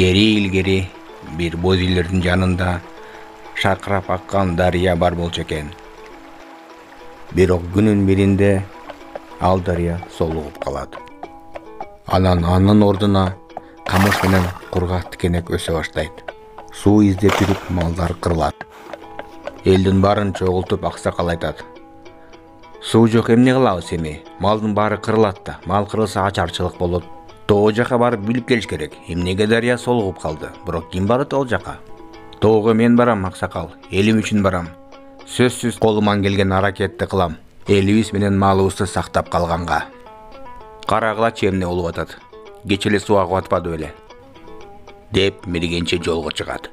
Ilgeri bir boz үйлердин жанында шаркырап аккан дарыя бар болчу экен. Бирок күнүн биринде ал дарыя солугуп калат. Анан анын ордуна камыш менен кургак тикенек өсө баштайт. Суу издеп жүрүп малдар кырылат. Элдин баарын чогултуп аксакал айтат: "Суу жок, эмне кылабыз эми? Малдын баары кырылат да, мал кырылса ачарчылык болот. Тоо жака барып билип келиш керек. Эмнеге дарыя солугуп калды? Бирок ким барат ал жака?" "Тоого мен барам, аксакал. Элим үчүн барам. Сөзсүз колуман келген аракетти кылам. Элибиз менен малыбызды сактап калганга. Карагылачы эмне болуп атат. Кече эле суу агып атпады беле?" деп мергенче жолго чыгат.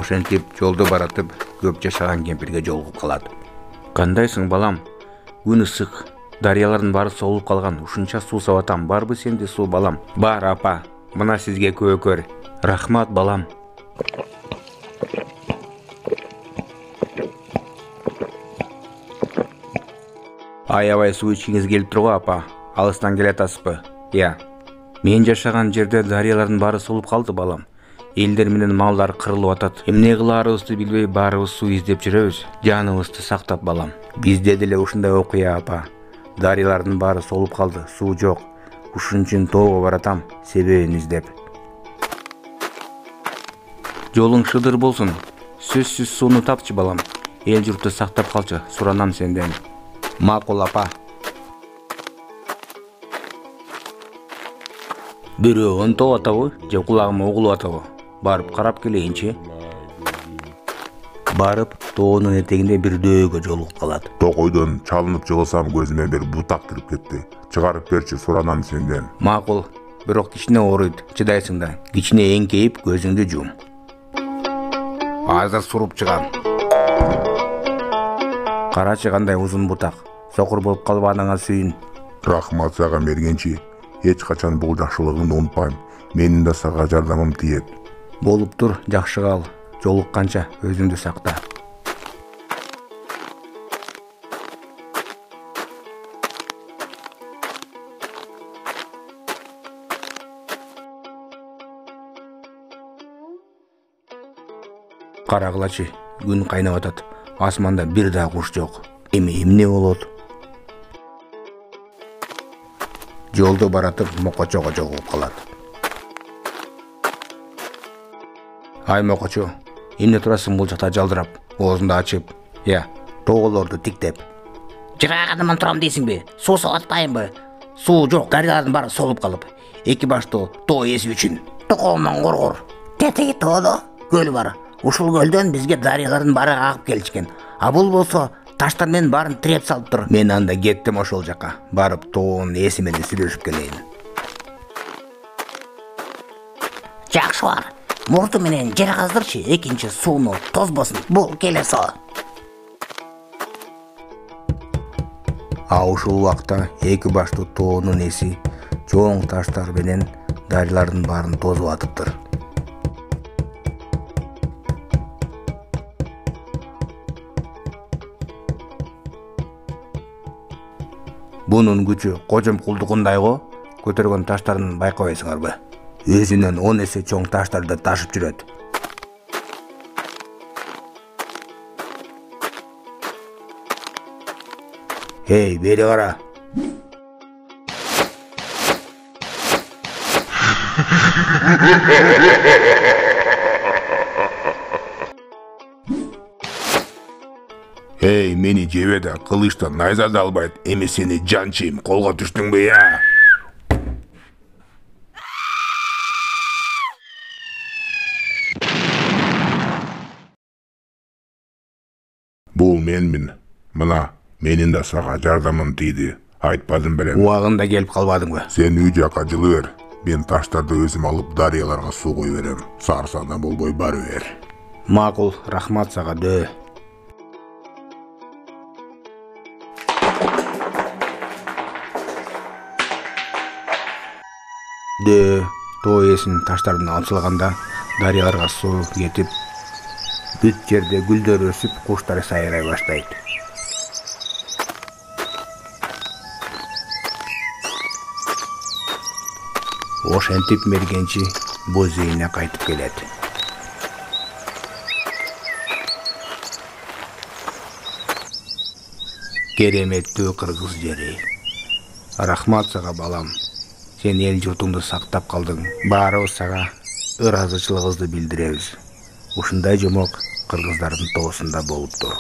Ошентип жолду баратып көп жашаган кемпирге жолугуп калат. "Кандайсың, балам? Күн ысык, дарыялардын баары солуп калган. Ушунча суу сабатам. Барбы сенде суу, балам?" "Бар, апа. Мына сизге көкөр." "Рахмат, балам." "Аябай суу ичкиңиз келип турбу, апа? Алыстан келатасызбы?" "Я. Мен жашаган жерде дарыялардын баары солуп калды, балам. Элдер менен малдар кырылып атат. Эмне кылаарыбызды билбей баарыбыз суу издеп жүрөбүз. Жаныбызды сактап, балам." "Бизде деле ушундай окуя, апа. Дарыялардын баары солуп калды, суу жок. Ушун үчүн тоого баратам, себебин издеп." "Жолуң шыдыр болсун. Сөзсүз сууну тапчы, балам. Эл журтты сактап калчы, суранам сенден." "Макул, апа." "Бирөө онтоп атабы, же кулагыма угулуп атабы? Барып карап келейинчи." Барып тоонун этегинде бир дөөгө жолугуп калат. "Токойдон чалынып жыгылсам көзүмө бир бутак кирип кетти. Чыгарып берчи, суранам сенден." "Макул, бирок кичине ооруйт. Чыдайсың да. Кичине эңкейип көзүңдү жум. Азыр суруп чыгам." "Карачы кандай узун бутак. Сокур болуп калбаганыңа сүйүн." "Рахмат сага, мергенчи. Эч качан бул жакшылыгыңды унутпайм. Менин да сага жардамым тиет." "Болуп тур, жакшы кал. Жолукканча өзүңдү сакта." Карагылачы, күн кайнап атат. Асманда бир да куш жок. Эми эмне болот? Жолдо баратып Мокочого жолугуп калат. "Ай Мокочо, эмне турасың бул жакта жалдырап, оозунду ачып? Я, тоголорду тиктеп." "Жыраганыман турам дейсиңби? Суу сабатпаймынбы? Суу жок, дарыялардын баары солуп калып. Эки баштуу тоо ээси үчүн токоомдон коргор. Тетиги тоодо көл бар. Ушул көлдөн бизге дарыялардын баары агып келишкен. А бул болсо таштар менен баарын тиреп салып тур." "Мен анда кеттим ошол жака. Барып тоонун ээси менен сүйлөшүп келейин." "Жакшы бар. Мурду менен жер каздырчы, экинчи сууну тозбосун. Бул келесо." А ушул убакта эки баштуу тоонун ээси чоң таштар менен дарыялардын баарын тозуп атыптыр. Бунун күчү кожомкулдугундай го. Көтөргөн таштарын байкабайсыңарбы? Өзүнөн 10 эсе чоң таштарды ташып жүрөт. "Эй, бери кара." "Эй, мени жебе да, кылычтан найза да албайт. Эми сени жанчыйм, колго түштүңбү я?" "Бул менмин. Мына менин да сага жардамым тийди. Айтпадым белем." "Убагында келип калбадыңбы?" "Сен үй жака жылы бер. Мен таштарды өзім алып дарияларға су кой берем. Сарсаңда болбой бары бер. Макул, рахмат сага дөө. Дөө, тоо ээсин таштардын алчылганда дарыяларга суу кетип, бүт жерде гүлдөр өсүп, куштар сайрай баштайт. Ошентип мергенчи боз үйүнө кайтып келет. Кереметтүү кыргыз жери. Рахмат сага балам. Сен эл журтуңду сактап калдың. Баарыбыз сага ыраазычылыгыбызды билдиребиз. Ушундай жомок кыргыздардын тоосунда болуптур.